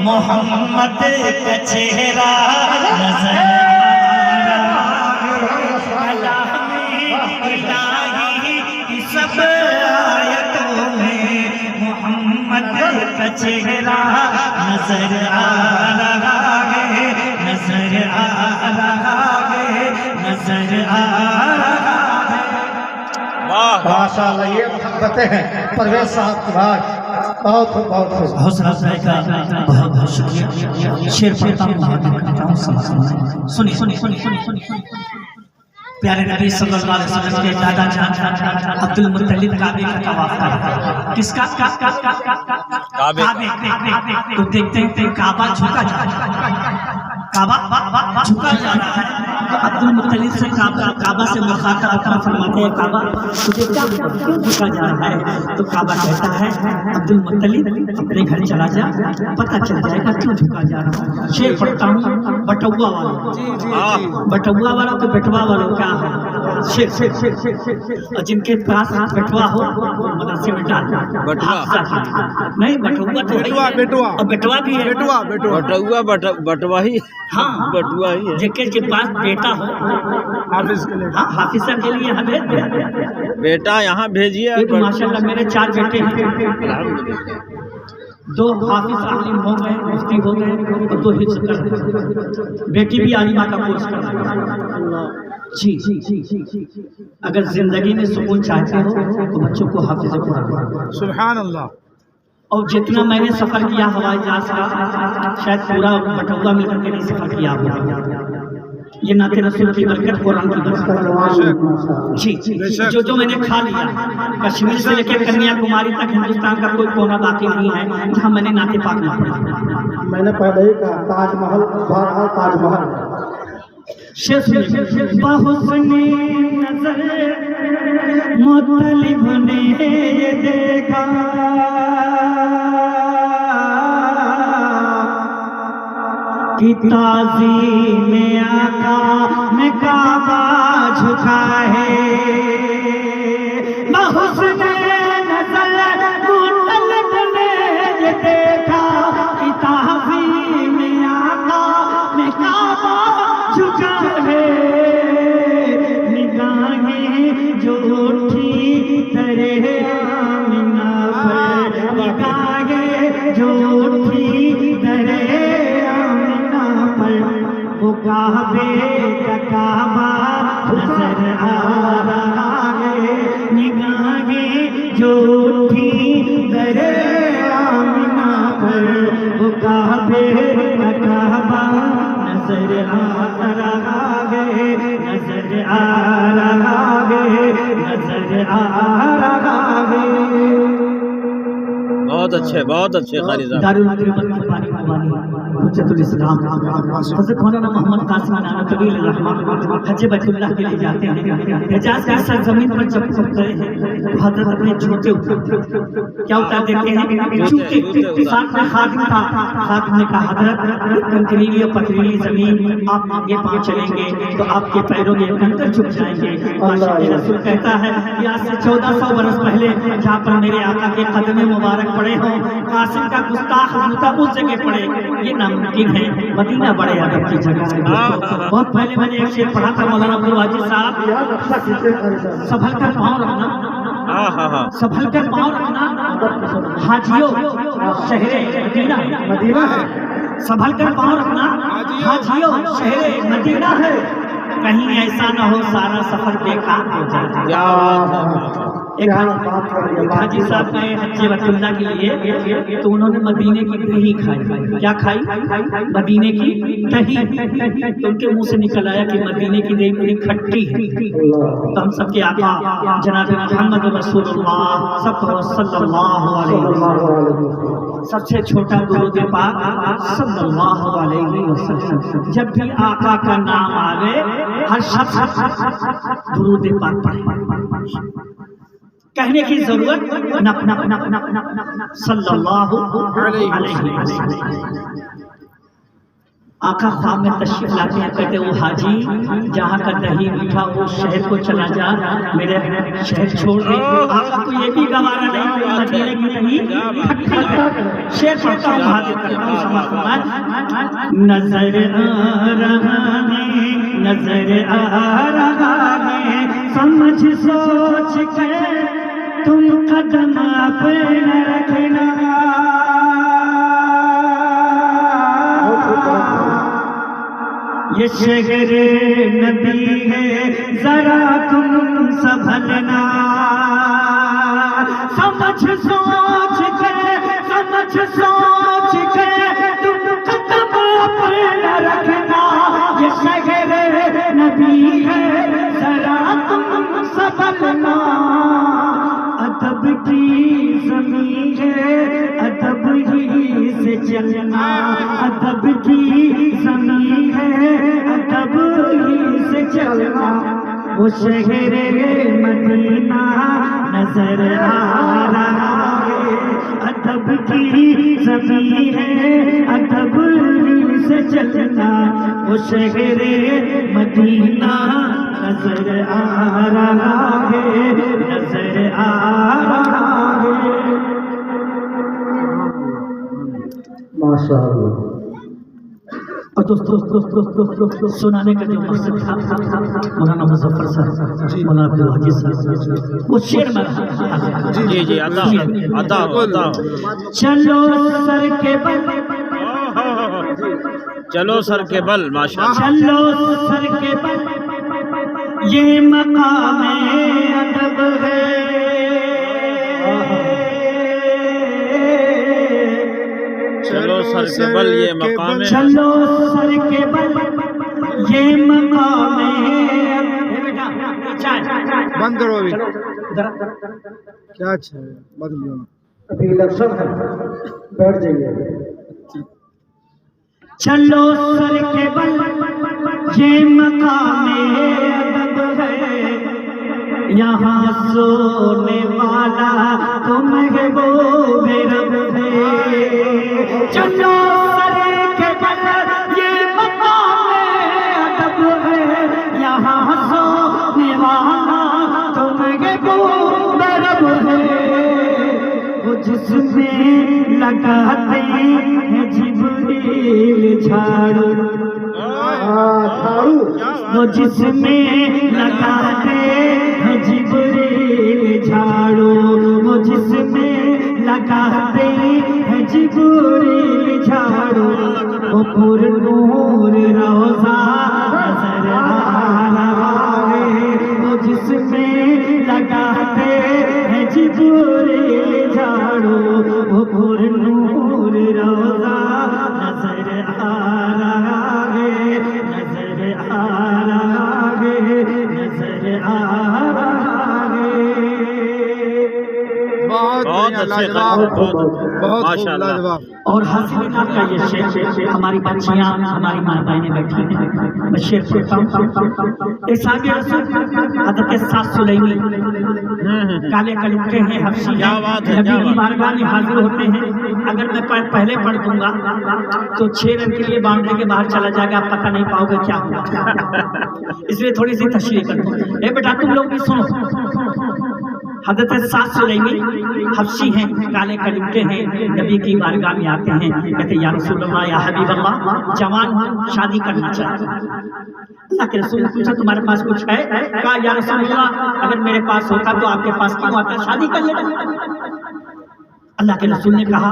मोहम्मद का चेहरा नजर सब आयतों में मोहम्मद का चेहरा नजर आ रहा है, नजर आ रहा है, नजर आ रहा है। माशाअल्लाह, ये मोहब्बतें हैं परवेज साहब की बात। बहुत हौसला अफजाई का बहुत बहुत शुक्रिया। शेर पढ़ता हूँ, करता हूँ, सुनिए सुनिए सुनिए सुनिए। प्यारे नबी सल्लल्लाहु अलैहि वसल्लम के दादा जान अब्दुल मुत्तलिब काबे का तवाफ कर रहे हैं। किसका? काबे। तो देखते हैं काबा झुका जा रहा है, काबा झुका जा रहा है। अब्दुल मुत्तलिब से काबा से मुखातब अपना फरमाते हैं, काबा तुझे क्या क्यों झुका जा रहा है? तो काबा कहता है, अब्दुल मुत्तलिब अपने घर चला जा, पता चल जाएगा क्यों झुका जा रहा है। शेर पढ़ता हूँ, बटुआ वालों, बटुआ वालों तो बेटवा वालों क्या है? शेर और जिनके पास बेटवा हो मदरसे में डाल नहीं, बटुआ तो बेटवा भी है, बटुआ ही, हाँ बटुआ ही है। जिनके पास बेटा हो हाफिज के लिए, हाँ हाफिजा के लिए यहाँ भेज दिया। बेटा यहाँ भेजिए। माशाल्लाह मेरे 4 बेटे हैं, 2 हाफिज आलिम हो गए, मुफ्ती हो गए और 2 हिफ्ज़ कर गए। बेटी भी आलिमा का कोर्स कर रही। जी, अगर जिंदगी में सुकून चाहते हो तो बच्चों को हाफिज कुरान। सुभान अल्लाह। और जितना मैंने सफर किया हवाई जहाज का, शायद पूरा बटुआ मिलकर के नहीं सफर किया होगा। ये नाते रसूल की बरकत, कुरान की बरकत। जी, जो मैंने खा लिया, कश्मीर से लेकर कन्याकुमारी तक हिंदुस्तान का कोई कोना बाकी नहीं है जहाँ मैंने नाते पाक ना पढ़ा। मैंने पहले ही कहा, ताजमहल, ताजमहल। बहुसनी नजर मुत्तलिब ने ये देखा, कि ताज़ीम में आका में काबा झुका है। बहुसनी नजर मुत्तलिब ने ये देखा, कि ताज़ीम में आका में काबा झुका है। निगाहें जो उठी तरे आमिना पर, निगाहें जो उठी तरे आमिना पर, वो काबे का काबा नजर आ रहा है। निगाहें जो उठी तरे आमिना पर, वो काबे का काबा नजर आ रहा है, नजर आ रहा है, नजर आ रहा है। बहुत अच्छे कारी साहब। दारुल तिब्बत की पानी कुर्बानी हुज्जतुल इस्लाम हज़रत मौलाना मोहम्मद कासिम नानवी रहमान हज बैतुल्लाह के लिए जाते हैं। हिजाज की सरजमीन पर जब गए हैं, हजरत अपने जूते क्या उतार देते हैं, जूते साथ में खादिम था। खादिम ने कहा, हजरत कंकरीली और पथरीली जमीन आप आगे पाँव चलेंगे तो आपके पैरों में कंकर झुक जाएंगे। रसूल कहता है कि आज से 1400 बरस पहले जहाँ पर मेरे आका के कदम मुबारक पड़े हों, कासिम का गुस्ताख जूता उस जगह पड़े, ये नामुमकिन है। मदीना बड़े अदब की जगह है। बहुत पहले मैंने एक शेर पढ़ा था मौलाना अब्दुल वाजिद साहब, संभल कर पाँव रखना, संभल कर पाँव रखना हाजियों शहरे मदीना है। संभल कर पाँव रखना हाजियों शहरे मदीना है, कहीं ऐसा ना हो सारा सफर बेकार हो जाए। एक हाजी साहब गए हज बैतुल्लाह के लिए, तो उन्होंने मदीने की दही खाई। क्या खाई? मदीने की दही। तो उनके मुंह से निकल आया कि मदीने की दही बड़ी खट्टी है। तो हम सबके आका जनाब मोहम्मद रसूलुल्लाह सल्लल्लाहु अलैहि वसल्लम, सबसे छोटा दुरूद पाक सल्लल्लाहु अलैहि वसल्लम। जब भी आका का नाम आवे हर शख्स दुरूद पाक पढ़े, कहने की जरूरत सल्लल्लाहु अलैहि वसल्लम। आका ख्वाब में तशरीफ लाते हैं, कहते वो हाजी जहाँ का दही मीठा वो शहर को चला जा, मेरे शहर छोड़ दे। आका को ये भी गवारा नहीं कि मदीने की दही शेर पढ़ता हूँ, हाजिर करता हूँ समाज। नजर आ रहा है, नजर आ रहा है, समझ सोच के तुम कदम अपना रखना। ये शहर नबी है, जरा तुम संभलना। समझ सोच के तुम कदम अपना रखना। ये शहर नबी है, जरा तुम संभलना। अदब की ज़मीं है, अदब ही से चलना। अदब की ज़मीं है, अदब ही से चलना। वो शहर मदीना नजर आ रहा है, अदब की ज़मीं है, अदब ही से चलना। वो शहर मदीना नजर आ रहा है, नजर आ रहा है। माशाअल्लाह। और दोस्तों सुनाने का जो मकसद था मौलाना मुजफ्फर साहब, मौलाना अब्दुल हजीज साहब, वो शेर में जी जी अता चलो सर के बल, चलो सर के बल, माशाअल्लाह। चलो सर के बल, ये मकाम अदब है। चलो सर के बल, ये मकाम, चलो सर के बल, ये मकाम बंद करो अभी, क्या अच्छा है, बदलो अभी इलेक्शन है, बैठ जाइए। चलो सर के बल, ये मकाम अदब है। यहाँ सोने वाला तो महबूब रब है। चलो सर के बल, ये मकाम अदब है। यहाँ सोने वाला तो महबूब रब है। वो जिसमें लगाते हैं जिब्रील झाड़ू, वो जिसमें लगाते हैं जिब्रील झाड़ू, वो जिसमें लगाते हैं जिब्रील झाड़ू। वो पुरनूर रोज़ा नजर आ रहा है, वो जिसमें लगाते हैं जिब्रील झाड़ू। वो पुरनूर रोज़ा नजर आ रहा है, नजर आ रहा है, नजर आ रहा है। बहुत अच्छे, बहुत माशाअल्लाह। और हसीन का ये शेर, हमारी बच्चियां, हमारी माँ बहनें बैठी हैं, मैं शेर पढ़ता हूँ। एक साहब रसूल हज़रत साद सुलैमी काले कलुक्के हैं, हफ्सी क्या बात है, नबी की बारगाह में हाजिर होते हैं। अगर मैं पहले पढ़ दूंगा तो 6 रन के लिए बाउंड्री के बाहर चला जाएगा, आप पता नहीं पाओगे क्या होगा। इसलिए थोड़ी सी तशरीह कर दूं। बेटा तुम लोग भी सुनो। हज़रत साद सुलैमी हफ्सी हैं, काले कलुक्के हैं, नबी की बारगाह में आते हैं, कहते या रसूल अल्लाह, या हबीब अल्लाह, जवान हूँ, शादी करना चाहते हैं। अल्लाह के रसूल ने पूछा तुम्हारे पास कुछ है? कहा या रसूल अल्लाह, अगर मेरे पास होता तो आपके पास क्यों आता, शादी कर लेता। अल्लाह के रसूल ने कहा,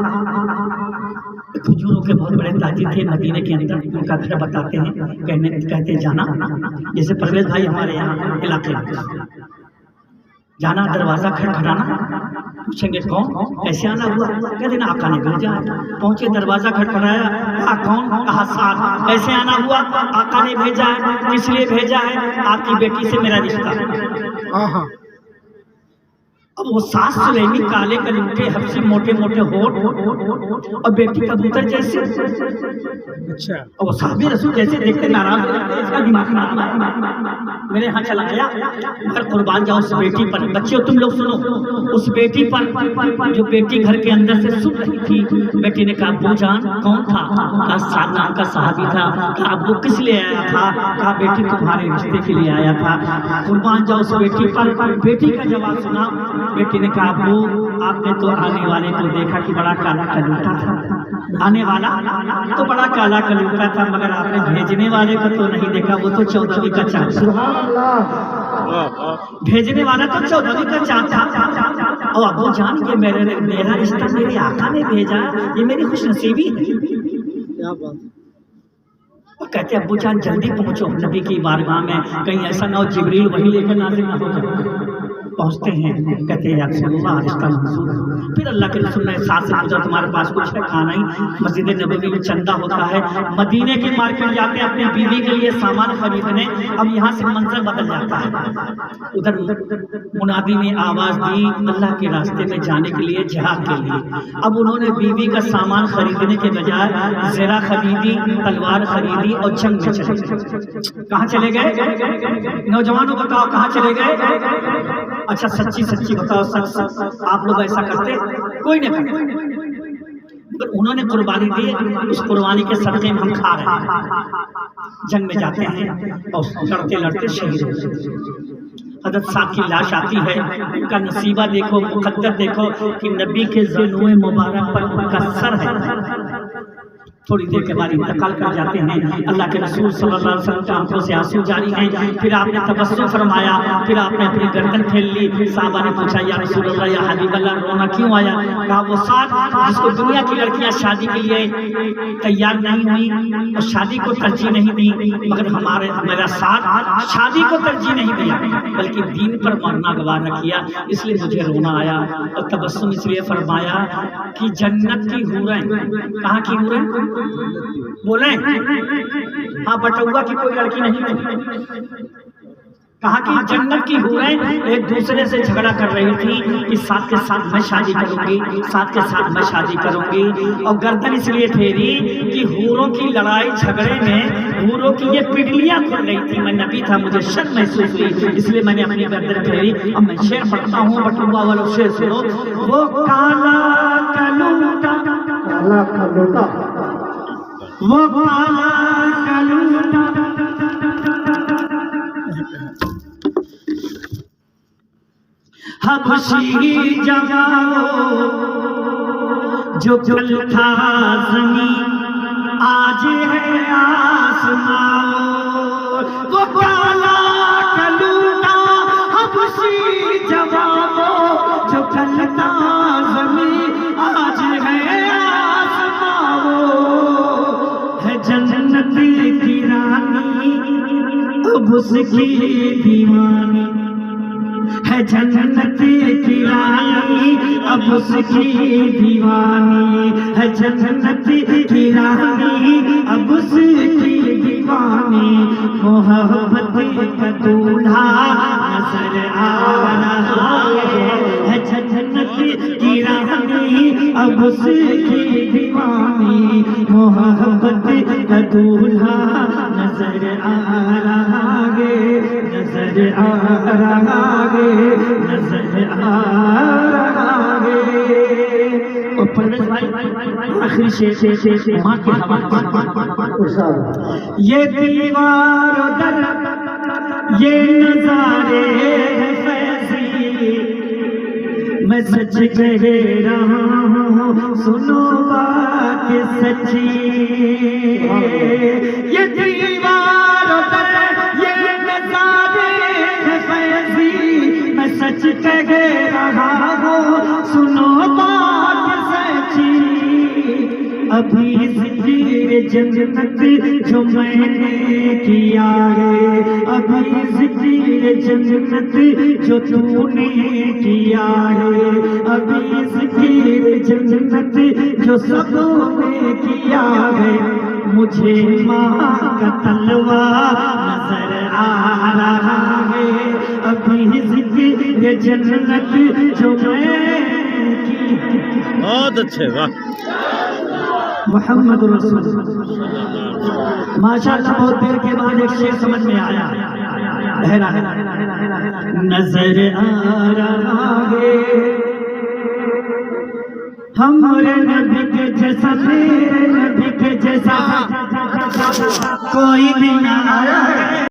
खजूरों के बहुत बड़े ताजिर थे मदीने के अंदर, उनका घर बताते हैं, कहते जाना, जैसे परवेज भाई हमारे यहाँ इलाके जाना, दरवाजा खटखटाना, पूछेंगे कौन, कैसे आना हुआ, कहते ना आका ने भेजा। पहुंचे, दरवाजा खटखटाया, कहा कौन, कहा साद, कैसे आना हुआ, आका ने भेजा है। किस लिए भेजा है, आपकी बेटी से मेरा रिश्ता। अब वो सास सुलेमी काले कलूटे हफ्सी मोटे मोटे होठ और बेटी कबूतर जैसे। अच्छा। और वो साहबी रसूल जैसे देखते नाराज हो जाते, इसका दिमाग मेरे यहाँ चला गया। घर कुर्बान जाओ उस बेटी पर। बच्चों तुम लोग सुनो, उस बेटी पर जो बेटी घर के अंदर से सुन रही थी, बेटी ने कहा अब्बू जान कौन था? कहा साद नाम का साहबी था। कहा अब्बू किस लिए आया था? कहा बेटी तुम्हारे रिश्ते के लिए आया था। कुर्बान जाओ उस बेटी पर। बेटी का जवाब सुना। बेटी ने कहा अब्बू आपने तो आने वाले को देखा कि बड़ा काला कलूटा था, आने वाला तो बड़ा काला कलूटा था, मगर आपने भेजने वाले को तो नहीं देखा, वो तो 14वीं का चाँद था। भेजने वाला तो 14वीं का चाँद था। और अब्बू जान ये मेरा रिश्ता मेरे आका ने भेजा, ये मेरी खुशनसीबी है। क्या बात। और कहते अब्बू जान जल्दी पहुंचो नबी की बारगाह में, कहीं ऐसा ना हो जिब्रील वही लेकर नाज़िल ना हो जाए। पहुंचते हैं, कहते हैं या रसूलल्लाह रिश्ता मंजूर है। फिर अल्लाह के रसूल ने साथ से पूछा तुम्हारे पास कुछ है? खाना ही मस्जिद नबवी में चंदा होता है। मदीने की मार्केट जाते हैं अपनी बीवी के लिए सामान खरीदने। अब यहाँ से मंजर बदल जाता है। उधर मुनादी ने आवाज दी अल्लाह के रास्ते में जाने के लिए, जिहाद के लिए। अब उन्होंने बीवी का सामान खरीदने के बजाय ज़रा खरीदी, तलवार खरीदी और जंग में चले गए। कहाँ चले गए? नौजवानों बताओ कहाँ चले गए? अच्छा सच्ची सच्ची बताओ, सच आप लोग ऐसा करते? कोई नहीं करते। उन्होंने कुर्बानी दी, उस कुर्बानी के सदक़े में हम खा रहे हैं। जंग में जाते हैं और लड़ते लड़ते शहीद हो जाते हैं। हज़रत साद की लाश आती है, उनका नसीबा देखो, मुक़द्दर देखो कि नबी के ज़ुनूए मुबारक पर उनका सर है। थोड़ी देर के बाद इंतकाल कर जाते हैं। अल्लाह के रसूल सल्लल्लाहु अलैहि वसल्लम की आंखों से आंसू जारी हैं। फिर आपने तबस्सुम फरमाया, फिर आपने अपनी गर्दन फैल ली। साहबा ने पूछा या रसूलल्लाह या हबीब अल्लाह रोना क्यों आया? कहा वो साथ जिसको दुनिया की लड़कियां शादी के लिए तैयार नहीं हुई और शादी को तरजीह नहीं दी, मगर हमारा साथ शादी को तरजीह नहीं दिया बल्कि दीन पर मरना गवारा किया, इसलिए मुझे रोना आया। और तबस्सुम इसलिए फरमाया कि जन्नत की हूरें, कहाँ की हूरें बोले? हाँ बटुआ की कोई लड़की नहीं थी। कहा कि जन्नत की हूरें एक दूसरे से झगड़ा कर रही थी कि साथ के साथ मैं शादी करूंगी, साथ के साथ मैं शादी करूंगी। और गर्दन इसलिए फेरी कि हूरों की लड़ाई झगड़े में हूरों की ये पिटलियां खुल रही थी। मैं नबी था, मुझे शर्म महसूस हुई, इसलिए मैंने अपनी गर्दन फेरी। अब मैं शेर पढ़ता हूँ, बटुआ वालों शेर सुनो। वो काला कलूटा, काला कलूटा, वो काला कलूटा हबशी जवाओ जो कल था ज़मीं आज है आसमां। वो काला कलूटा हबशी जवाओ जो कल था ज़मीं आज है जन्नत की रानी अब उसकी दीवानी है, जन्नत की रानी अब उसकी दीवानी है, जन्नत की रानी अब उसकी दीवानी। मोहब्बत का दूल्हा नजर आ रहा है, जन्नत की रानी अब उसकी दीवानी। मोहब्बत का दूल्हा नजर आ रहा है, नजर आ रहा है, नजर आ रहा है। और परवेज भाई आखिरी शेर माँ के हवाले। ये दीवार दर ये नजारे है फैज़ी, मैं सच कह रहा हूँ सुनो बात सच्ची। ये दीवार दर ये नजारे है फैज़ी, मैं सच कह रहा हूँ सुनो बात सच्ची। अभी ज़िक्र जन्नत जो मैंने किया है, अभी ज़िक्र जन्नत जो तूने किया है, अभी ज़िक्र जन्नत जो सबने किया है। मुझे माँ का तलवा नजर आ रहा है, अभी अपनी जिक्र जन्नत जो मैं की। बहुत अच्छे, वाह। मोहम्मद रसूल माशाअल्लाह। बहुत देर के बाद एक शेर समझ में आया, ठहरा है। नजर आ रहा है हमारे नबी के जैसा, मेरे नबी के जैसा कोई भी ना आया